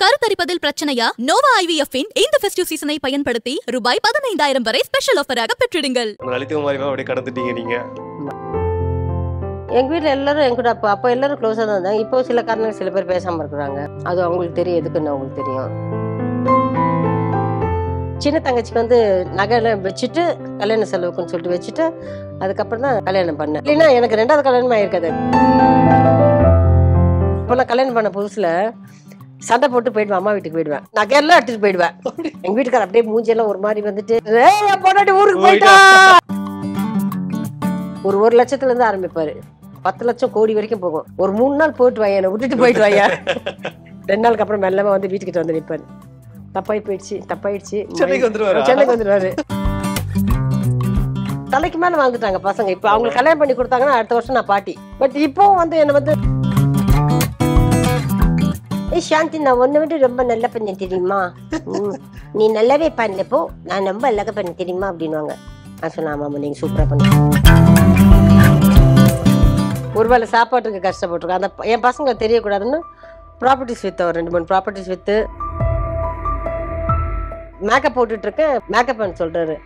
கருத்தரிப்பதில் பிரச்சனையா? நோவா IVF இன் இந்த festive சீசனை பயன்படுத்தி ரூபாய் 15,000 வரை ஸ்பெஷல் ஆஃபராக பெற்றிடுங்கள். லலிதகுமாரிமா அப்படியே கடந்துட்டீங்க நீங்க. எங்க வீட்டில் எல்லாரும் என் கூட அப்போ எல்லாரும் க்ளோஸாக தான் இருந்தாங்க. இப்போ சில காரணங்கள் சில பேர் பேசாமல் இருக்கிறாங்க. அது அவங்களுக்கு தெரியும், எதுக்குன்னு அவங்களுக்கு தெரியும். சின்ன தங்கச்சிக்கு வந்து நகையெல்லாம் வச்சுட்டு கல்யாண செலவுக்குன்னு சொல்லிட்டு வச்சுட்டு அதுக்கப்புறம் தான் கல்யாணம் பண்ணேன். இல்லைன்னா எனக்கு 2வது கல்யாணமே ஆயிருக்காது. இப்போ நான் கல்யாணம் பண்ண புதுசில் சண்டை போட்டு போயிடுவேன், அம்மா வீட்டுக்கு போயிடுவேன், நகையெல்லாம் எடுத்துட்டு போயிடுவேன். எங்க வீட்டுக்கார அப்படியே மூஞ்சியெல்லாம் ஒரு மாதிரி வந்துட்டு பொண்டாட்டி ஊருக்கு போயிட்டா. ஒரு 1 லட்சத்துல இருந்து ஆரம்பிப்பாரு, 10 லட்சம் கோடி வரைக்கும் போகும். ஒரு 3 நாள் போயிட்டு வாங்க, என்னை விட்டுட்டு போயிட்டு வாங்க. 2 நாளுக்கு அப்புறம் மெல்லமா வந்து வீட்டுக்கிட்ட வந்து நிற்பாரு. தப்பாயிடுச்சு சென்னைக்கு வந்துருவாரு. தலைக்கு மேல வாழ்ந்துட்டாங்க பசங்க. இப்ப அவங்களுக்கு கல்யாணம் பண்ணி கொடுத்தாங்கன்னா அடுத்த வருஷம் நான் பாட்டி. பட் இப்போ வந்து என்ன வந்து சாந்தி, நான் ஒன்ன விட்டு ரொம்ப நல்லா பண்ண தெரியுமா, நீ நல்லாவே பண்ணப்போ நான் ரொம்ப அழகா பண்ண தெரியுமா அப்படின்வாங்க. நான் சொன்னேன், ஆமாம் நீங்க சூப்பரா பண்ண. ஒருவேளை சாப்பாட்டுக்கு கஷ்டப்பட்டுருக்கேன். அந்த என் பசங்களை தெரியக்கூடாதுன்னு ப்ராப்பர்ட்டிஸ் வித்து, ஒரு 2-3 ப்ராப்பர்ட்டிஸ் வித்து மேக்கப் போட்டுட்டு இருக்கேன். மேக்கப் பண்ண சொல்றாரு,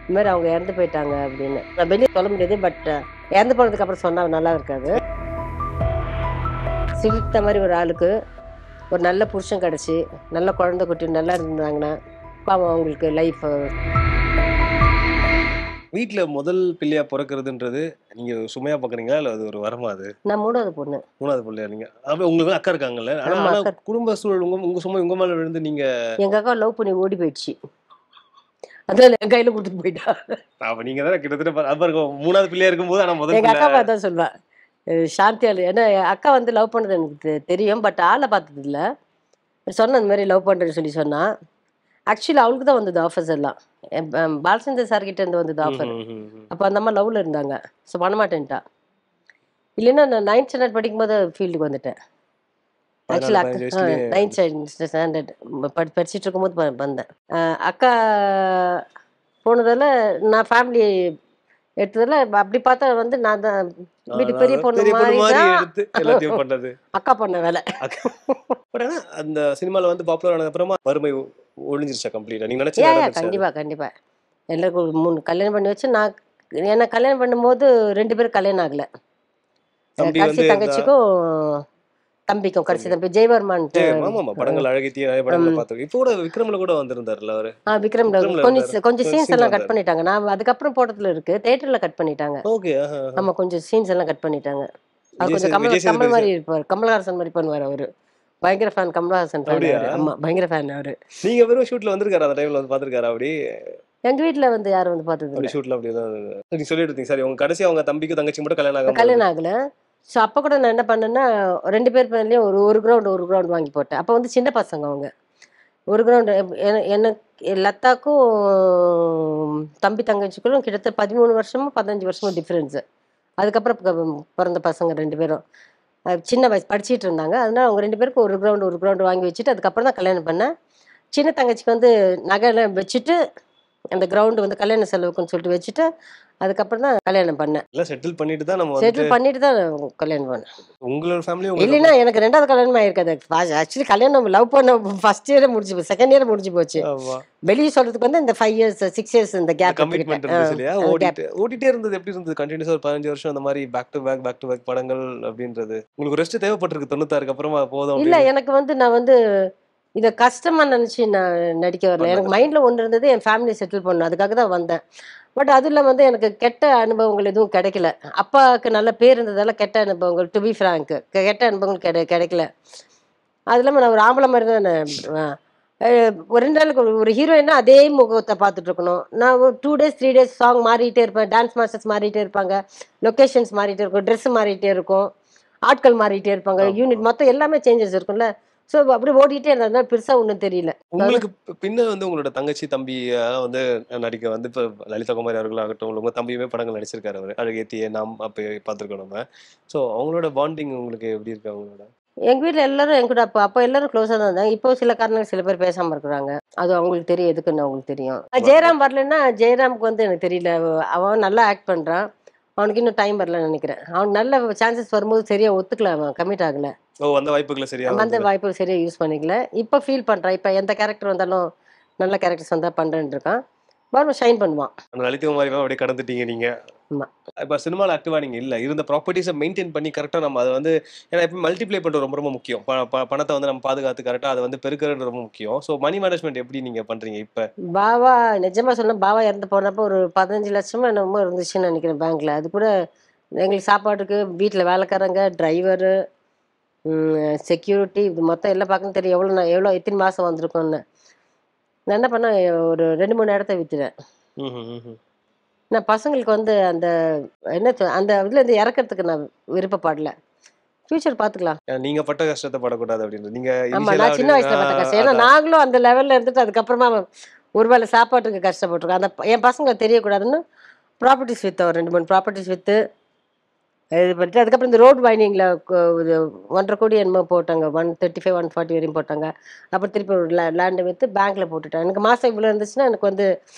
இந்த மாதிரி அவங்க இறந்து போயிட்டாங்க அப்படின்னு. நான் வெளியே சொல்ல முடியாது, பட் இறந்து போனதுக்கு அப்புறம் சொன்னா நல்லா இருக்காது. சிரித்த மாதிரி ஒரு ஆளுக்கு ஒரு நல்ல புருஷன் கிடச்சி நல்ல குழந்தை குட்டி நல்லா இருந்தாங்கன்னா பாவம் அவங்களுக்கு லைஃப். வீட்டுல முதல் பிள்ளையா பிறக்கிறதுன்றது நீங்க சுமையா பாக்குறீங்களா இல்ல அது ஒரு வரமா? அது நான் 3வது பொண்ணு. 3வது பிள்ளையா நீங்க? அப்ப உங்களுக்கு அக்கா இருக்காங்கல்ல, ஆனா குடும்ப சூழல் உங்க சுமை உங்க மேல விழுந்து நீங்க. எங்க அக்கா லவ் பண்ணி ஓடி போயிடுச்சு, அதனால என் கையில கொடுத்துட்டு போயிட்டா. அப்ப நீங்க தான் கிட்டத்தட்ட 3வது பிள்ளையா இருக்கும்போது. ஆனா முதல் எங்க அக்கா தான் சொல்லுவேன் சாந்தியால். ஏன்னா அக்கா வந்து லவ் பண்ணது எனக்கு தெரியும், பட் ஆளை பார்த்தது இல்லை. சொன்ன அந்த மாதிரி லவ் பண்ணுறேன்னு சொல்லி சொன்னா. ஆக்சுவலி அவளுக்கு தான் வந்தது ஆஃபர்ஸ் எல்லாம். பாலச்சந்தர் சார் கிட்ட இருந்து வந்தது ஆஃபர். அப்போ அந்த அம்மா லவ்ல இருந்தாங்க. ஸோ பண்ண மாட்டேன்ட்டா. இல்லைன்னா நான் 9th ஸ்டாண்டர்ட் படிக்கும்போது ஃபீல்டுக்கு வந்துட்டேன். ஆக்சுவலி 9th ஸ்டாண்டர்ட் படிச்சுட்டு இருக்கும்போது வந்தேன். அக்கா போனதால நான் ஃபேமிலி எடுத்ததுல அப்படி பார்த்தா வந்து நான் தான் வீட்டுக்கு பெரிய பொண்ணு மாதிரி பண்ணது. அக்கா பண்ண வேலை. அந்த சினிமால வந்து பாப்புலர் ஆனது அப்புறமா வறுமை ஒழிஞ்சிருச்சா கம்ப்ளீட்டா? நீங்க நினைச்சீங்க? கண்டிப்பா எல்லாருக்கும் 3 கல்யாணம் பண்ணி வச்சு நான் என்ன கல்யாணம் பண்ணும்போது 2 பேரும் கல்யாணம் ஆகல. கடைசி தங்கச்சிக்கும் தம்பிக்கும், கடைசி தம்பி ஜெயவர்மான் படங்கள் அழகிய படங்கள் பார்த்தோம். இப்போ கூட விக்ரம்ல கூட வந்திருந்தாருல அவரு. விக்ரம்ல கொஞ்சம் சீன்ஸ் எல்லாம் கட் பண்ணிட்டாங்க. நான் அதுக்கப்புறம் போட்டதுல இருக்கு, தியேட்டர்ல கட் பண்ணிட்டாங்க. ஓகே. ஆமா, கொஞ்சம் சீன்ஸ் எல்லாம் கட் பண்ணிட்டாங்க. அது கொஞ்சம் கமல் மாதிரி இருப்பார், கமல்ஹாசன் மாதிரி பண்ணுவார் அவரு. பயங்கர ஃபேன் கமல்ஹாசன். ஆமா, பயங்கர ஃபேன் அவரு. நீங்க வெறும் ஷூட்ல வந்திருக்காரு, அந்த டைம்ல வந்து பாத்துருக்காரு அப்படி? எங்க வீட்டுல வந்து யாரும் வந்து பார்த்தது இல்ல. ஷூட்ல அப்படிதான் நீங்க சொல்லிட்டு இருந்தீங்க. சரி, உங்க கடைசி அவங்க தம்பிக்கு தங்கச்சி மட்டும் கல்யாணம் ஆகல. ஸோ அப்போ கூட நான் என்ன பண்ணேன்னா 2 பேர் பேர்லேயும் ஒரு கிரவுண்ட் வாங்கி போட்டேன். அப்போ வந்து சின்ன பசங்க அவங்க. ஒரு கிரவுண்டு எனக்கு லத்தாக்கும் தம்பி தங்கச்சிக்கும் கிட்டத்தட்ட 13 வருஷமும் 15 வருஷமும் டிஃப்ரென்ஸு. அதுக்கப்புறம் பிறந்த பசங்க 2 பேரும் சின்ன வயசு படிச்சுட்டு இருந்தாங்க. அதனால அவங்க 2 பேருக்கும் ஒரு கிரவுண்டு வாங்கி வச்சுட்டு அதுக்கப்புறம் தான் கல்யாணம் பண்ணேன். சின்ன தங்கச்சிக்கு வந்து நகையெல்லாம் வச்சுட்டு அந்த கிரவுண்டு வந்து கல்யாண செலவுக்குன்னு சொல்லிட்டு வச்சுட்டு அதுக்கப்புறம் தான் கல்யாணம் பண்ணேன். செட்டில் பண்ணிட்டு தான் கல்யாணம் பண்ணேன். உங்களோட ஃபேமிலி இல்லைன்னா எனக்கு 2வது கல்யாணம் ஆயிருக்காது. ஆக்சுவலி கல்யாணம் லவ் பண்ண ஃபர்ஸ்ட் இயரே முடிஞ்சு போச்சு, செகண்ட் இயர் முடிஞ்சு போச்சு. வெளியே சொல்றதுக்கு வந்து இந்த 5 இயர்ஸ் 6 இயர்ஸ் இந்த கேப் கமிட்மெண்ட் இருந்துச்சு. ஓடிட்டே இருந்தது. எப்படி இருந்தது கண்டினியூஸா ஒரு 15 வருஷம் அந்த மாதிரி பேக் டு பேக் படங்கள் அப்படின்றது? உங்களுக்கு ரெஸ்ட் தேவைப்பட்டிருக்கு 96க்கு அப்புறமா போதும்? இல்ல, எனக்கு வந்து நான் வந்து இதை கஷ்டமா நினைச்சு நான் நடிக்க வரல. எனக்கு மைண்ட்ல ஒன்று இருந்தது, என் ஃபேமிலி செட்டில் பண்ணணும், அதுக்காக தான் வந்தேன். பட் அது இல்லாமல் வந்து எனக்கு கெட்ட அனுபவங்கள் எதுவும் கிடைக்கல. அப்பாவுக்கு நல்ல பேர் இருந்ததால கெட்ட அனுபவங்கள், டு பி ஃப்ராங்க், கெட்ட அனுபவங்கள் கிடைக்கல. அது இல்லாமல் நான் ஒரு ஆம்பளை மாதிரி தான். ஒரு 2 நாளுக்கு ஒரு ஹீரோயினா அதே முகத்தை பார்த்துட்டு இருக்கணும். நான் ஒரு 2 days 3 days சாங் மாறிட்டே இருப்பேன், டான்ஸ் மாஸ்டர்ஸ் மாறிட்டே இருப்பாங்க, லொக்கேஷன்ஸ் மாறிட்டே இருக்கும், ட்ரெஸ் மாறிட்டே இருக்கும், ஆட்கள் மாறிட்டே இருப்பாங்க, யூனிட் மொத்தம் எல்லாமே சேஞ்சஸ் இருக்கும்ல. ஸோ அப்படி ஓடிட்டே இருந்ததுனால பெருசா ஒன்றும் தெரியல. உங்களுக்கு பின்ன வந்து உங்களோட தங்கச்சி தம்பி வந்து நடிக்க வந்து இப்போ லலிதகுமாரி அவர்களாகட்டும், உங்க தம்பியுமே படங்கள் நடிச்சிருக்காரு. அவர் அழகேத்திய நாம் அப்போ பார்த்துருக்கோம் நம்ம. ஸோ அவங்களோட பாண்டிங் உங்களுக்கு எப்படி இருக்கு அவங்களோட? எங்க வீட்டில் எல்லாரும் என் கூட அப்போ எல்லாரும் க்ளோஸாக தான் இருந்தாங்க. இப்போ சில காரணங்கள் சில பேர் பேசாமல் இருக்கிறாங்க. அது அவங்களுக்கு தெரியும், எதுக்குன்னு அவங்களுக்கு தெரியும். ஜெயராம் வரலன்னா ஜெயராமுக்கு வந்து எனக்கு தெரியல, அவன் நல்லா ஆக்ட் பண்ணுறான். அவனுக்கு இன்னும் டைம் வரலன்னு நினைக்கிறேன். அவனுக்கு நல்ல சான்சஸ் வரும்போது சரியா ஒத்துக்கல, அவன் கமிட் ஆகல. அந்த வாய்ப்புகளை சரியா அந்த வாய்ப்பு சரியா யூஸ் பண்ணிக்கல. இப்போ ஃபீல் பண்றான். இப்போ எந்த கேரக்டர் வந்தாலும் நல்ல கேரக்டர்ஸ் வந்தா பண்றேன்னு இருக்கான். வரும் ஷைன் பண்ணுவான். லலிதகுமாரி மேம் அப்படியே கடந்துட்டீங்க நீங்க. ஆமா. இப்போ சினிமாவில் ஆக்டிவா நீங்க இல்ல இருந்த ப்ராப்பர்ட்டிஸை மெயின்டைன் பண்ணி கரெக்டாக நம்ம அதை வந்து ஏன்னா இப்போ மல்டிப்ளை பண்ணுறது ரொம்ப ரொம்ப முக்கியம். பணத்தை வந்து நம்ம பாதுகாத்து கரெக்டாக அதை வந்து பெருக்கிறது ரொம்ப முக்கியம். ஸோ மணி மேனேஜ்மெண்ட் எப்படி நீங்க பண்றீங்க இப்போ? பாவா நிஜமா சொன்னா, பாவா இறந்து போனப்போ ஒரு 15 லட்சமோ என்னமோ இருந்துச்சுன்னு நினைக்கிறேன் பேங்க்ல. அது கூட எங்களுக்கு சாப்பாட்டுக்கு வீட்டில் வேலைக்காரங்க, டிரைவரு, செக்யூரிட்டி, இது மொத்தம் எல்லாம் பார்க்கணும் தெரியும். எவ்வளோ எத்தனை மாதம் வந்திருக்கோன்னு. நான் என்ன பண்ணேன், ஒரு 2-3 இடத்த விற்றுட்டேன். நான் பசங்களுக்கு வந்து அந்த அந்த இதுலேருந்து இறக்கிறதுக்கு நான் விருப்பப்படல. ஃபியூச்சர் பார்த்துக்கலாம். நீங்க பட்ட கஷ்டத்தை படக்கூடாது அப்படின்னு நீங்க ஆமா, நான் சின்ன வயசுல பட்ட கஷ்டம். ஏன்னா நாங்களும் அந்த லெவல்ல இருந்துட்டு அதுக்கப்புறமா ஒருவேளை சாப்பாட்டுக்கு கஷ்டப்பட்டிருக்கோம். அந்த என் பசங்க தெரியக்கூடாதுன்னு ப்ராப்பர்ட்டிஸ் விற்றோம். 2-3 ப்ராப்பர்ட்டிஸ் விற்று இது பண்ணிட்டு அதுக்கப்புறம் இந்த ரோடு வைனிங்கில் 1.5 கோடி என்னமோ போட்டாங்க. 135, 140 வரையும் போட்டாங்க. அப்புறம் திருப்பி ஒரு லேண்டை விற்று பேங்க்கில் போட்டுட்டேன். எனக்கு மாதம் இவ்வளோ இருந்துச்சுன்னா எனக்கு வந்து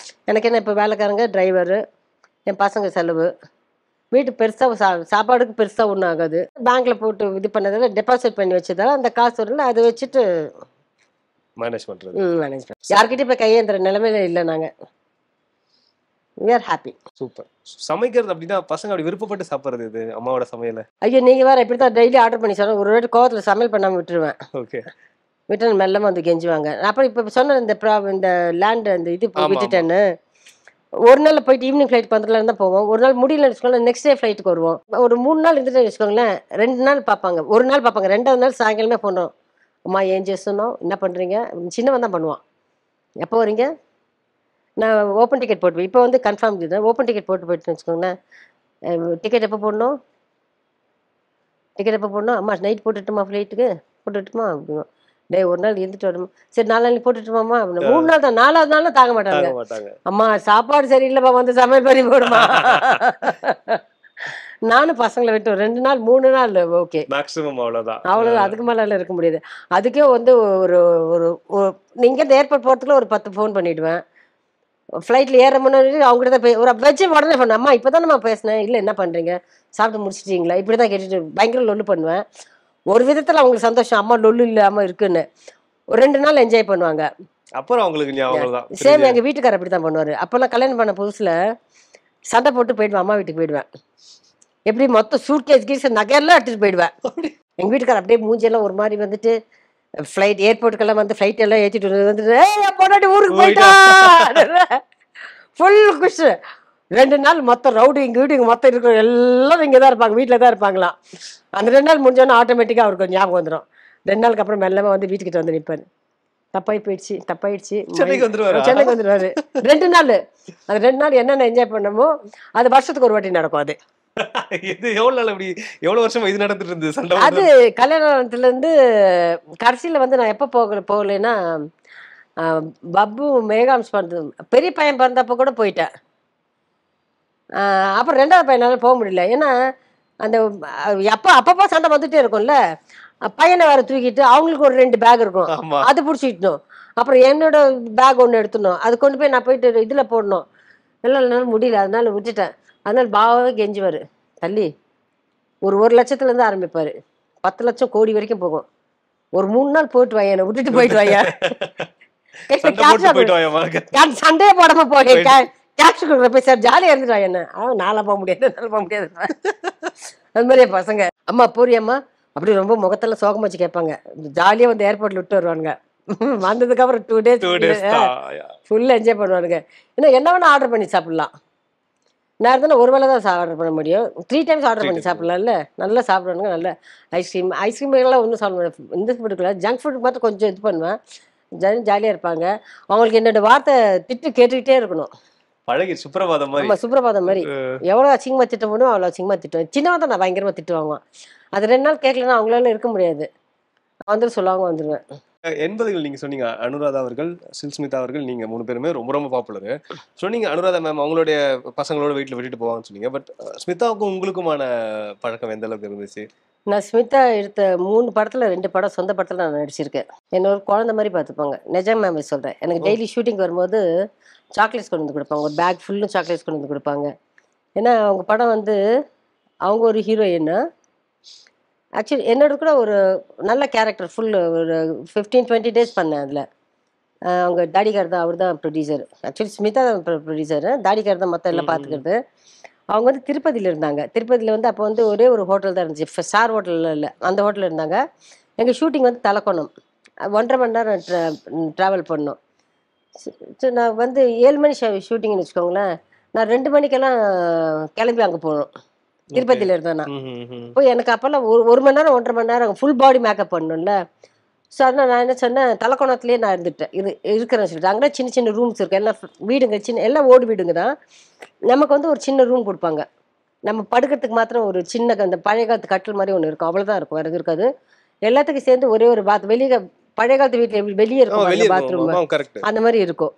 எனக்கு என்ன இப்போ வேலைக்காரங்க, டிரைவரு, என் பசங்க செலவு, வீட்டு பெருசாக சாப்பாடுக்கு பெருசாக ஒன்றும் ஆகாது. பேங்க்கில் போட்டு இது பண்ணதால டெபாசிட் பண்ணி வச்சதால அந்த காசு வரல. அதை வச்சுட்டு மேனேஜ் பண்றது. மேனேஜ் பண்ண யார்கிட்டயும் இப்போ கையேந்திர நிலைமையில இல்லை. நாங்கள் we are happy. சூப்பர். சமைக்கிறது அப்படின்னா பசங்க அப்படி விருப்பப்பட்டு சாப்பிட்றது இது அம்மாவோட சமையல. ஐயோ, நீங்கள் வேறு எப்படி தான் டெய்லி ஆர்டர் பண்ணி சொன்னால் ஒரு வாட்டி கோவத்தில் சமையல் பண்ணாமல் விட்டுருவேன். ஓகே. விட்டு மெல்லமாக வந்து கெஞ்சுவாங்க. அப்புறம் இப்போ சொன்ன இந்த லேண்டு அந்த இது விட்டுட்டேன்னு ஒரு நாள் போயிட்டு ஈவினிங் ஃப்ளைட்டுக்கு வந்துடலான்னு தான் போவோம். ஒரு நாள் முடியலன்னு வச்சுக்கோங்களேன், நெக்ஸ்ட் டே ஃப்ளைட்டுக்கு வருவோம். ஒரு 3 நாள் இருந்துட்டு வச்சுக்கோங்களேன், 2 நாள் பார்ப்பாங்க. ஒரு நாள் பார்ப்பாங்க, 2வது நாள் சாயங்காலமே போனோம். அம்மா ஏன் சொன்னோம், என்ன பண்ணுறீங்க? சின்னவன் தான் பண்ணுவான். எப்போ வரீங்க? நான் ஓப்பன் டிக்கெட் போட்டு இப்போ வந்து கன்ஃபார்ம் இதுதான். ஓப்பன் டிக்கெட் போட்டு போயிட்டுன்னு வச்சுக்கோங்களேன், டிக்கெட் எப்போ போடணும்? டிக்கெட் எப்போ போடணும்? அம்மா நைட் போட்டுட்டுமா, ஃப்ளைட்டுக்கு போட்டுட்டுமா அப்படிங்க. டே ஒரு நாள் இருந்துட்டு வரணும். சரி 4 நாளைக்கு போட்டுட்டுமாம்மா அப்படின்னு. 3 நாள் தான். 4வது நாள் தாங்க மாட்டாங்க. அம்மா சாப்பாடு சரியில்லைப்பா, வந்து சமையல் பண்ணி போடுமா. நானும் பசங்களை விட்டு 2 நாள் 3 நாள் ஓகே மேக்ஸிமம் அவ்வளோதான். அதுக்கு மேலே இருக்க முடியாது. அதுக்கே வந்து ஒரு நீங்கள் ஏர்போர்ட் போகிறதுக்குள்ள ஒரு 10 ஃபோன் பண்ணிவிடுவேன். ஃப்ளைட்டில் ஏற முன்னாடி அவங்ககிட்ட தான் ஒரு வச்சு உடனே ஃபோன். அம்மா இப்போ தான் நம்ம பேசினேன். இல்லை என்ன பண்ணுறீங்க, சாப்பிட்டு முடிச்சிட்டிங்களா, இப்படி தான் கேட்டுட்டு பயங்கர லொல்லு பண்ணுவேன். ஒரு விதத்தில் அவங்களுக்கு சந்தோஷம், அம்மா லொல்லு இல்லாமல் இருக்குன்னு. ஒரு 2 நாள் என்ஜாய் பண்ணுவாங்க. அப்புறம் அவங்களுக்கு ஞாபகம் தான். சேம் எங்கள் வீட்டுக்காரர் அப்படி தான் பண்ணுவார். அப்போல்லாம் கல்யாணம் பண்ண புதுசில் சண்டை போட்டு போயிடுவேன். அம்மா வீட்டுக்கு போயிடுவேன். எப்படி மொத்தம் சூட்கேஸ் கீஸ் நகையெல்லாம் எடுத்துகிட்டு போயிடுவேன். எங்கள் வீட்டுக்காரர் அப்படியே மூஞ்சியெல்லாம் ஒரு மாதிரி வந்துட்டு ஃப்ளைட் ஏர்போர்ட்டுக்கெல்லாம் வந்து ஃப்ளைட் எல்லாம் ஏற்றிட்டு வந்துட்டு பொண்டாட்டி ஊருக்கு போயிட்டா ஃபுல் குஷ். 2 நாள் மொத்தம் ரவுடி எங்கள் வீட்டுக்கு மொத்தம் இருக்கிற எல்லாம் இங்கே தான் இருப்பாங்க, வீட்டில் தான் இருப்பாங்களாம். அந்த 2 நாள் முடிஞ்சோன்னா ஆட்டோமேட்டிக்காக அவருக்கு ஒரு ஞாபகம் வந்துடும். 2 நாளுக்கு அப்புறம் மெல்லமாக வந்து வீட்டுக்கிட்ட வந்து நிற்பார். தப்பாயிடுச்சு சென்னைக்கு வந்துடுவாரு. 2 நாள் அந்த 2 நாள் என்னென்ன என்ஜாய் பண்ணமோ அது வருஷத்துக்கு ஒரு வாட்டி நடக்கும். அது இது எவ்வளவு நாள் அப்படி எவ்வளவு வருஷமா இது நடந்துட்டு இருந்தது சண்டை? அது கல்யாணத்துல இருந்து கடைசியில வந்து நான் எப்போ போகலைன்னா பப்பு மேகாம்ஸ் பிறந்தது, பெரிய பையன் பிறந்தப்போ கூட போயிட்டேன். அப்புறம் 2வது பையனால போக முடியல. ஏன்னா அந்த அப்பப்போ சண்டை வந்துட்டே இருக்கும்ல. பையனை வேற தூக்கிட்டு அவங்களுக்கு ஒரு 2 பேக் இருக்கும், அது பிடிச்சிட்டணும். அப்புறம் என்னோட பேக் ஒன்று எடுத்துடணும், அது கொண்டு போய் நான் போயிட்டு இதில் போடணும். எல்லாம் முடியல, அதனால விட்டுட்டேன். அதனால பாவாவே கெஞ்சுவார், தள்ளி ஒரு 1 லட்சத்துலேருந்து ஆரம்பிப்பார். 10 லட்சம் கோடி வரைக்கும் போகும். ஒரு 3 நாள் போயிட்டு வாங்க, என்னை விட்டுட்டு போயிட்டு வாங்க. சண்டையே போடாம போய் கேப்ஸ் கொடுக்குற போய் சார் ஜாலியாக இருந்துட்டு வாங்க. என்ன நாளாக போக முடியாது, என்னால் போக முடியாது. அது மாதிரியே பசங்க அம்மா போறியம்மா அப்படி ரொம்ப முகத்தெல்லாம் சோகம் வச்சு கேட்பாங்க. ஜாலியாக வந்து ஏர்போர்ட்டில் விட்டு வருவானுங்க. வந்ததுக்கப்புறம் 2 டேஸ் ஃபுல்லாக என்ஜாய் பண்ணுவானுங்க. ஏன்னா என்ன வேணால் ஆர்டர் பண்ணி சாப்பிட்லாம். நான் இருந்தாலும் ஒரு வேளை தான் ஆர்டர் பண்ண முடியும். 3 டைம்ஸ் ஆர்டர் பண்ணி சாப்பிட்லாம்ல. நல்லா சாப்பிடுவானுங்க. நல்ல ஐஸ்கிரீம் எல்லாம் ஒன்றும் சாப்பிட இந்த ஃபுட்டுக்குள்ள ஜங்க் ஃபுட்டுக்கு மட்டும் கொஞ்சம் இது பண்ணுவேன். ஜாலியாக இருப்பாங்க. அவங்களுக்கு என்னோட வார்த்தை திட்டு கேட்டுக்கிட்டே இருக்கணும். பழகி சுப்ரபாதம் மாதிரி. ஆமாம், சுப்ரபாதம் மாதிரி. எவ்வளோ அசிங்கமாக திட்ட முடியும் அவ்வளோ அசிங்கமாக திட்டுவேன். சின்னவன் தான் நான் பயங்கரமாக திட்டுவாங்க. அது 2 நாள் கேட்கலன்னா அவங்களால இருக்க முடியாது. நான் வந்துட்டு சொல்லுவாங்க, வந்துடுவேன். 80கள் நீங்க சொன்னீங்க. அனுராதா அவர்கள், ஸ்மிதா அவர்கள், நீங்க 3 பேருமே ரொம்ப ரொம்ப பாப்புலர். சொன்னீங்க அனுராதா மேம் அவங்களுடைய பசங்களோட வீட்டில் விட்டுட்டு போவாங்கன்னு சொன்னீங்க. பட் ஸ்மிதாவுக்கும் உங்களுக்குமான பழக்கம் எந்த அளவுக்கு இருந்துச்சு? நான் ஸ்மிதா எடுத்த 3 படத்தில் 2 படம் சொந்த படத்தில் நான் நடிச்சிருக்கேன். என்னோட குழந்தை மாதிரி பார்த்துப்பாங்க. நிஜம் மேம் சொல்கிறேன். எனக்கு டெய்லி ஷூட்டிங் வரும்போது சாக்லேட்ஸ் கொண்டு வந்து கொடுப்பாங்க. ஒரு பேக் ஃபுல்லும் சாக்லேட்ஸ் கொண்டு வந்து கொடுப்பாங்க. ஏன்னா அவங்க படம் வந்து அவங்க ஒரு ஹீரோயின். ஆக்சுவலி என்னோட கூட ஒரு நல்ல கேரக்டர் ஃபுல் ஒரு 15-20 டேஸ் பண்ணேன் அதில். அவங்க தாடிக்கார் தான், அவர் தான் ப்ரொடியூசர். ஆக்சுவலி ஸ்மிதா தான் ப்ரொடியூசரு, தாடிக்கார் தான் மொத்தம் எல்லாம் பார்த்துக்கிறது. அவங்க வந்து திருப்பதியில் இருந்தாங்க. திருப்பதியில் வந்து அப்போ வந்து ஒரே ஒரு ஹோட்டல் தான் இருந்துச்சு, ஸ்டார் ஹோட்டலில் இல்லை, அந்த ஹோட்டலில் இருந்தாங்க. எங்கள் ஷூட்டிங் வந்து தலக்கோணம், 1.5 மணி நேரம் ட்ராவல் பண்ணோம். சரி, நான் வந்து 7 மணி ஷூட்டிங்னு வச்சுக்கோங்களேன். நான் 2 மணிக்கெல்லாம் கிளம்பி அங்கே போகணும். திருப்பதியில் இருந்தேன் நான். போய் எனக்கு அப்போல்லாம் 1 மணி நேரம் 1.5 மணி நேரம் ஃபுல் பாடி மேக்கப் பண்ணணும்ல. ஸோ அதனால் நான் என்ன சொன்னேன், தலக்கோணத்துலேயே நான் இருந்துட்டேன். இருக்கிறேன்னு சொல்லிட்டு அங்கே சின்ன சின்ன ரூம்ஸ் இருக்குது, எல்லாம் வீடுங்க, சின்ன எல்லாம் ஓடு வீடுங்க தான். நமக்கு வந்து ஒரு சின்ன ரூம் கொடுப்பாங்க. நம்ம படுக்கிறதுக்கு மாத்திரம் ஒரு சின்ன அந்த பழைய காலத்து கட்டில் மாதிரி ஒன்று இருக்கும், அவ்வளோதான் இருக்கும், வேறு எதுவும் இருக்காது. எல்லாத்துக்கும் சேர்ந்து ஒரே ஒரு வெளியே பழைய காலத்து வீட்டில் வெளியே இருக்கும் பாத்ரூம், அந்த மாதிரி இருக்கும்.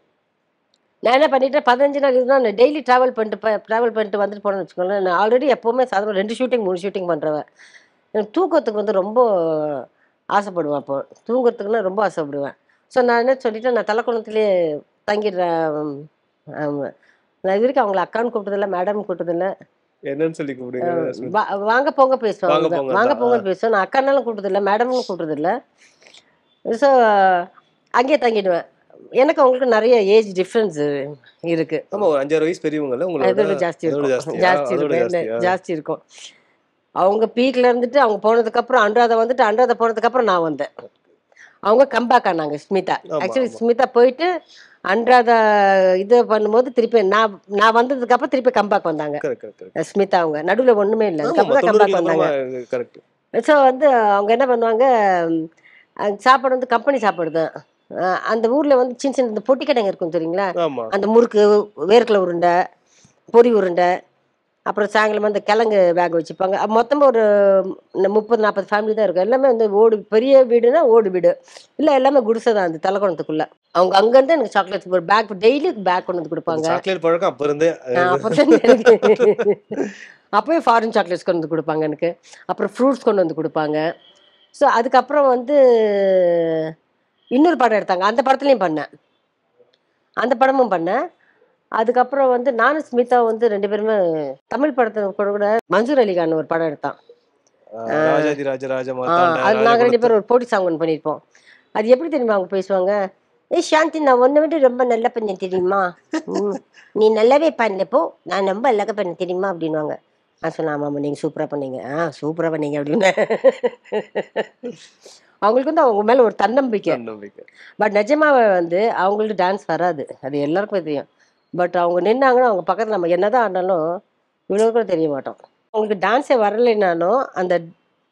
நான் என்ன பண்ணிட்டேன், 15 நாள் இருந்தால் நான் டெய்லி ட்ராவல் பண்ணிட்டு வந்துட்டு போனேன்னு வச்சுக்கோங்களேன். நான் ஆல்ரெடி எப்போவுமே சாதாரண 2 ஷூட்டிங் 3 ஷூட்டிங் பண்ணுறவன். எனக்கு தூக்கத்துக்கு வந்து ரொம்ப ஆசைப்படுவேன். அப்போ தூங்குறதுக்குன்னா ரொம்ப ஆசைப்படுவேன். ஸோ நான் என்ன சொல்லிட்டேன், நான் தலக்கோணத்துலேயே தங்கிடுறேன். நான் இது வரைக்கும் அவங்கள அக்கான்னு கூப்பிட்டதில்ல, மேடம் கூப்பிட்டதில்ல. என்னன்னு சொல்லி கூப்பிடுங்க? வாங்க போங்க பேசுவேன், வாங்க போங்கன்னு பேசுவேன். நான் அக்கானாலும் கூப்பிட்டதில்ல, மேடம்னு கூப்பிட்டதில்ல. ஸோ அங்கேயே தங்கிடுவேன். எனக்கு அவங்களுக்கு நிறைய ஏஜ் டிஃப்ரென்ஸ் இருக்கு. ஆமா, ஒரு 5-6 வயசு பெரியவங்கல்ல உங்களுக்கு? அதோட ஜாஸ்தி இருக்கும், ஜாஸ்தி இருக்கும். அவங்க பீக்ல இருந்துட்டு அவங்க போனதுக்கு அப்புறம் அனுராதா வந்துட்டு, அனுராதா போனதுக்கு அப்புறம் நான் வந்தேன். அவங்க கம்பேக் ஆனாங்க ஸ்மிதா. ஆக்சுவலி ஸ்மிதா போயிட்டு அனுராதா இது பண்ணும்போது திருப்பி நான் வந்ததுக்கு அப்புறம் திருப்பி கம்பேக் வந்தாங்க ஸ்மிதா. அவங்க நடுவில் ஒண்ணுமே இல்லை, அதுக்கப்புறம் கம்பேக் வந்தாங்க. ஸோ வந்து அவங்க என்ன பண்ணுவாங்க, சாப்பாடு வந்து கம்பெனி சாப்பாடு தான். அந்த ஊர்ல வந்து சின்ன சின்ன இந்த பொட்டி கடைங்க இருக்கும் தெரியுங்களா, அந்த முறுக்கு, வேர்க்கலை உருண்டை, பொரி உருண்டை, அப்புறம் சாயங்காலம் அந்த கிழங்கு பேக் வச்சுப்பாங்க. மொத்தமாக ஒரு 30-40 ஃபேமிலி தான் இருக்கும். எல்லாமே வந்து ஓடு, பெரிய வீடுனா ஓடு வீடு இல்லை, எல்லாமே குடிசை தான் அந்த தலக்கோணத்துக்குள்ள. அவங்க அங்கேருந்து எனக்கு சாக்லேட் ஒரு பேக், டெய்லி பேக் கொண்டு வந்து கொடுப்பாங்க. சாக்லேட் பழக்கம் அப்போ இருந்தே அப்போயே ஃபாரின் சாக்லேட்ஸ் கொண்டு வந்து கொடுப்பாங்க எனக்கு. அப்புறம் ஃப்ரூட்ஸ் கொண்டு வந்து கொடுப்பாங்க. ஸோ அதுக்கப்புறம் வந்து இன்னொரு படம் எடுத்தாங்க, அந்த படத்துலையும் பண்ணேன், அந்த படமும் பண்ணேன். அதுக்கப்புறம் வந்து நானும் ஸ்மிதா வந்து 2 பேருமே தமிழ் படத்தை கூட மன்சூர் அலிகான் ஒரு படம் எடுத்தான். அது நாங்கள் 2 பேரும் ஒரு போட்டி சாங் ஒன்று பண்ணியிருப்போம். அது எப்படி தெரியுமா அவங்க பேசுவாங்க, சாந்தி நான் ஒன்றை விட்டு ரொம்ப நல்லா பண்ணேன் தெரியுமா, நீ நல்லாவே பண்ணப்போ நான் ரொம்ப அழகாக பண்ண தெரியுமா அப்படின்வாங்க. நான் சொன்னேன், ஆமாம் நீங்கள் சூப்பராக பண்ணீங்க, சூப்பராக பண்ணீங்க அப்படின்னு. அவங்களுக்கு வந்து அவங்க மேலே ஒரு தன்னம்பிக்கை. பட் நிஜமாவே வந்து அவங்களுக்கு டான்ஸ் வராது, அது எல்லாருக்குமே தெரியும். பட் அவங்க நின்னாங்கன்னா அவங்க பக்கத்தில் நம்ம என்னதான் ஆனாலும் இவ்வளோ கூட தெரிய மாட்டோம். அவங்களுக்கு டான்ஸே வரலைன்னாலும் அந்த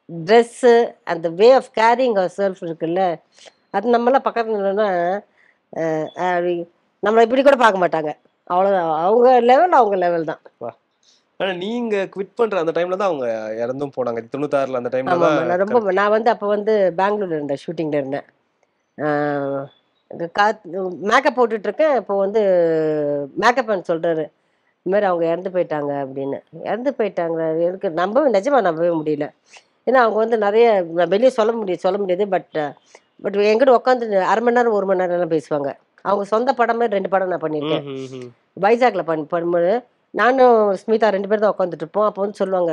ட்ரெஸ்ஸு, அந்த வே ஆஃப் கேரிங் அவர் செல்ஃப் இருக்குல்ல, அது நம்மளாம் பக்கத்தில் இல்லைன்னா நம்மளை இப்படி கூட பார்க்க மாட்டாங்க. அவ்வளோதான், அவங்க லெவல் தான். ஆனா நீங்க குவிட் பண்ற அந்த டைம்ல தான் அவங்க இறந்தும் போனாங்க, 96ல. அந்த டைம்ல தான் நான் வந்து அப்போ வந்து பெங்களூர்ல இருந்தேன், ஷூட்டிங்ல இருந்தேன். மேக்கப் போட்டுட்டு இருக்கேன். இப்போ வந்து மேக்கப்னு சொல்றாரு, இந்த மாதிரி அவங்க இறந்து போயிட்டாங்க அப்படின்னு. இறந்து போயிட்டாங்க, எனக்கு நிஜமா நம்பவே முடியல. ஏன்னா அவங்க வந்து நிறைய வெளியே சொல்ல முடியாது. பட் எங்கிட்ட உட்காந்து 1/2 மணி நேரம் 1 மணி நேரம் எல்லாம் பேசுவாங்க. அவங்க சொந்த படமே 2 படம் நான் பண்ணியிருக்கேன். வைசாக்ல பண்ணும்போது நானும் ஸ்மிதா 2 பேர் தான் உட்காந்துட்டு இருப்போம். அப்போ வந்து சொல்லுவாங்க,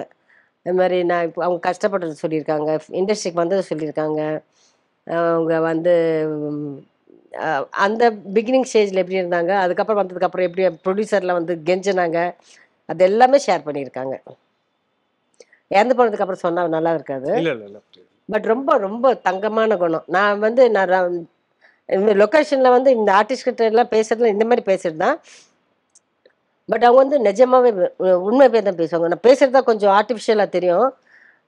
இந்த மாதிரி நான் இப்போ அவங்க கஷ்டப்படுறது சொல்லியிருக்காங்க, இண்டஸ்ட்ரிக்கு வந்தது சொல்லியிருக்காங்க. அவங்க வந்து அந்த பிகினிங் ஸ்டேஜில் எப்படி இருந்தாங்க, அதுக்கப்புறம் வந்ததுக்கப்புறம் எப்படி ப்ரொடியூசரில் வந்து கெஞ்சினாங்க, அது எல்லாமே ஷேர் பண்ணியிருக்காங்க. இறந்து போனதுக்கப்புறம் சொன்னால் நல்லா இருக்காது. பட் ரொம்ப ரொம்ப தங்கமான குணம். நான் வந்து இந்த லொக்கேஷனில் வந்து இந்த ஆர்டிஸ்ட்கிட்ட எல்லாம் பேசுறதுல இந்த மாதிரி பேசுறது தான். பட் அவங்க வந்து நிஜமாவே உண்மை பேர் தான் பேசுவாங்க. நான் பேசுறது தான் கொஞ்சம் ஆர்டிஃபிஷியலாக தெரியும்.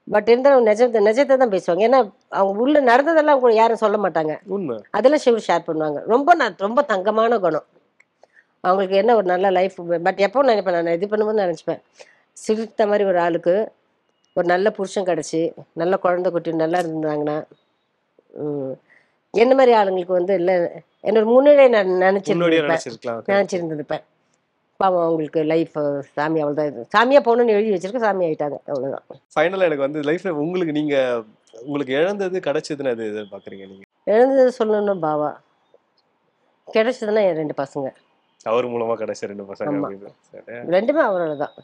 பட் இருந்தாலும் நிஜத்தை தான் பேசுவாங்க. ஏன்னா அவங்க உள்ள நடந்ததெல்லாம் அவங்க யாரும் சொல்ல மாட்டாங்க, அதெல்லாம் ஷேர் பண்ணுவாங்க. ரொம்ப தங்கமான குணம். அவங்களுக்கு என்ன ஒரு நல்ல லைஃப். பட் எப்போ நினைப்பேன், நான் இது பண்ணும்போது நினச்சிப்பேன், சிரித்த மாதிரி ஒரு ஆளுக்கு ஒரு நல்ல புருஷன் கிடச்சி, நல்ல குழந்தை குட்டி நல்லா இருந்தாங்கன்னா, என்ன மாதிரி ஆளுங்களுக்கு வந்து இல்லை என்னோட முன்னாடியே நான் நினச்சிருந்துருப்பேன். பாவம் அவங்களுக்கு லைஃப் சாமி அவ்வளோதான். இது சாமியாக போகணுன்னு எழுதி வச்சிருக்க, சாமி ஆகிட்டாங்க, அவ்வளோதான். ஃபைனலாக எனக்கு வந்து லைஃப்ல உங்களுக்கு இழந்தது கிடைச்சதுன்னு அது எதிர்பார்க்குறீங்க நீங்க? இழந்தது சொல்லணும் பாவா, கிடைச்சதுன்னா என் 2 பசங்க. அவர் மூலமா கிடைச்ச 2 பசங்க 2மே அவரோட தான்.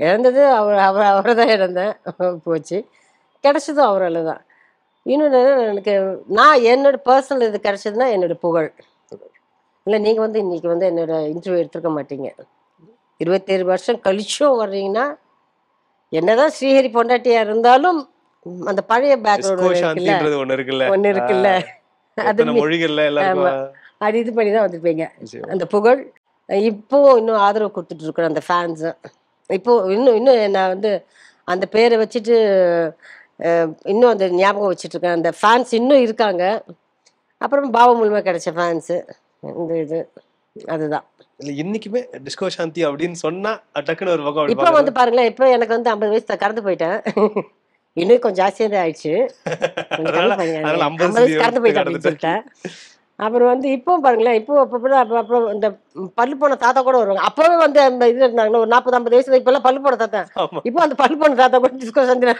இழந்தது அவரை தான் இழந்தேன். போச்சு. கிடைச்சதும் அவரால் தான். இன்னொன்று எனக்கு என்னோட பர்சனல் இது கிடைச்சதுன்னா என்னோட புகழ். இல்லை நீங்கள் வந்து இன்னைக்கு வந்து என்னோட இன்டர்வியூ எடுத்துருக்க மாட்டீங்க. 27 வருஷம் கழிச்சும் வர்றீங்கன்னா, என்னதான் ஸ்ரீஹரி பொண்டாட்டியா இருந்தாலும் அந்த பழைய பேக்ரவுண்ட் ஒன்று இருக்குல்ல, அது அது இது பண்ணி தான் வந்திருப்பீங்க. அந்த புகழ் இப்போ இன்னும் ஆதரவு கொடுத்துட்டு இருக்கிற அந்த ஃபேன்ஸு இப்போ இன்னும் நான் வந்து அந்த பேரை வச்சுட்டு இன்னும் அந்த ஞாபகம் வச்சுட்டு இருக்கேன். அந்த ஃபேன்ஸ் இன்னும் இருக்காங்க. அப்புறம் பாவ மூலமாக கிடைச்ச ஃபேன்ஸு இந்த இது அதுதான். இல்ல இன்னைக்குமே டிஸ்கோ சாந்தி அப்படின்னு சொன்னா டக்குன்னு ஒரு பக்கம் இப்போ வந்து பாருங்களேன், இப்போ எனக்கு வந்து 50 வயசு கடந்து போயிட்டேன். இன்னும் கொஞ்சம் ஜாஸ்தியாக தான் ஆயிடுச்சு. 50 வயசு கடந்து போயிட்டேன் அப்படின்னு சொல்லிட்டேன். அப்புறம் வந்து இப்போ பாருங்களேன், இப்போ அப்புறம் இந்த பல்லு போன தாத்தா கூட வருவாங்க. அப்பவே வந்து அந்த இது இருந்தாங்களா ஒரு 40-50 வயசுல இப்பெல்லாம் பல்லு போன தாத்தா. இப்போ அந்த பல்லு போன தாத்தா கூட டிஸ்கோ சாந்தி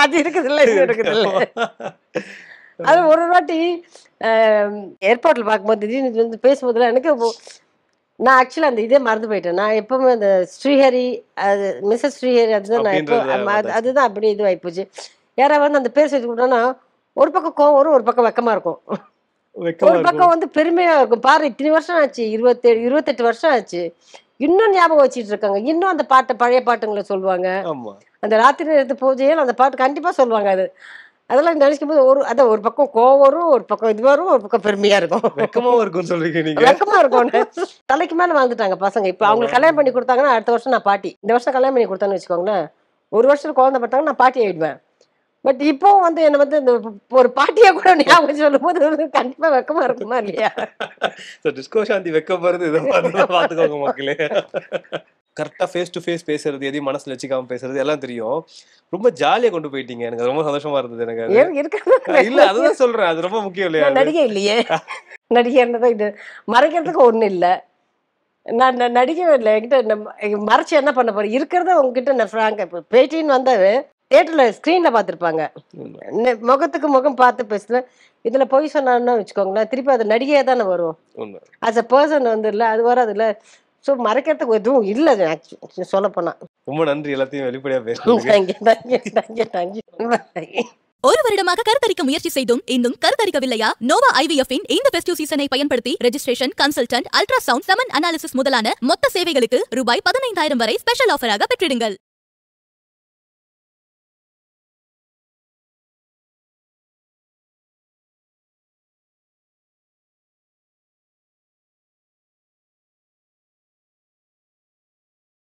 அது இருக்குது இல்லை, இது இருக்குது இல்லை. அது ஒரு வாட்டி ஏர்போர்ட்டில் பார்க்கும்போது திடீர்னு வந்து பேசும்போதுலாம் எனக்கு நான் ஆக்சுவலாக அந்த இதே மறந்து போயிட்டேன். நான் எப்பவுமே அந்த ஸ்ரீஹரி அது மிஸ்ஸஸ் ஸ்ரீஹரி அதுதான் நான் எப்போ அதுதான் அப்படி இதுவாகி போச்சு. யாராவது வந்து அந்த பேர் சொல்லி கொடுத்தோன்னா ஒரு பக்கம் கோவம் வரும், ஒரு பக்கம் வெக்கமாக இருக்கும், ஒரு பக்கம் வந்து பெருமையாக இருக்கும். பாரு இத்தனை வருஷம் ஆச்சு, 28 வருஷம் ஆச்சு, இன்னும் ஞாபகம் வச்சுட்டு இருக்காங்க. இன்னும் அந்த பாட்டை பழைய பாட்டுங்களை சொல்லுவாங்க. அந்த ராத்திரி எடுத்து பூஜையில் அந்த பாட்டு கண்டிப்பாக சொல்லுவாங்க. அதெல்லாம் நினைக்கும் போது ஒரு பக்கம் கோவம் வரும், ஒரு பக்கம் இது வரும், ஒரு பக்கம் பெருமையா இருக்கும், வெக்கமாவும் இருக்கும். சொல்றீங்க நீங்க வெக்கமா இருக்கும். தலைக்கு மேல வாழ்ந்துட்டாங்க பசங்க. இப்ப அவங்களுக்கு கல்யாணம் பண்ணி கொடுத்தாங்கன்னா அடுத்த வருஷம் நான் பாட்டி, இந்த வருஷம் கல்யாணம் பண்ணி கொடுத்தான்னு வச்சுக்கோங்களேன், ஒரு வருஷம் குழந்தை பார்த்தாங்க நான் பாட்டி ஆயிடுவேன். பட் இப்போ வந்து என்ன வந்து இந்த ஒரு பாட்டியா கூட ஞாபகம் சொல்லும் போது கண்டிப்பா வெக்கமா இருக்குமா இல்லையா? டிஸ்கோ சாந்தி வெக்கப்படுறது இதை பார்த்துக்கோங்க மக்களே. கரெக்டாக ஃபேஸ் டு ஃபேஸ் பேசுறது, எதையும் மனசுல வச்சுக்காம பேசுறது எல்லாம் தெரியும். ரொம்ப ஜாலியா கொண்டு போயிட்டீங்க. எனக்கு ரொம்ப சந்தோஷமா இருந்தது. எனக்கு இல்ல அதுதான் சொல்றேன், அது ரொம்ப முக்கியம் இல்லையா? நடிகை இல்லையே, நடிகை என்னதான் இது மறைக்கிறதுக்கு ஒண்ணு இல்லை. நான் நடிக்கவே இல்லை. என்கிட்ட மறைச்சு என்ன பண்ண போறேன்? இருக்கிறத உங்ககிட்ட நான் ஃப்ராங்கா இப்போ பேட்டின்னு வந்தாவே தியேட்டர்ல ஸ்க்ரீன்ல பார்த்துருப்பாங்க, முகத்துக்கு முகம் பார்த்து பேசல. இதுல போய் சொன்னான்னு வச்சுக்கோங்களேன், திருப்பி அது நடிகையா தானே வரும். ஆஸ் அ பர்சன் வந்து இல்லை, அது வராது இல்லை. ஸோ மறைக்கிறதுக்கு எதுவும் இல்லை சொல்ல போனா. ரொம்ப நன்றி, எல்லாத்தையும் வெளிப்படையா பேசுறீங்க. ஒரு வருடமாக கருத்தரிக்க முயற்சி செய்தும் இன்னும் கருத்தரிக்கவில்லையா? நோவா ஐவிஎஃப் இன் இந்த ஃபெஸ்டிவ் சீசனை பயன்படுத்தி registration, consultant, ultrasound, semen analysis முதலான மொத்த சேவைகளுக்கு ரூபாய் 15,000 வரை ஸ்பெஷல் ஆஃபராக பெற்றிடுங்கள்.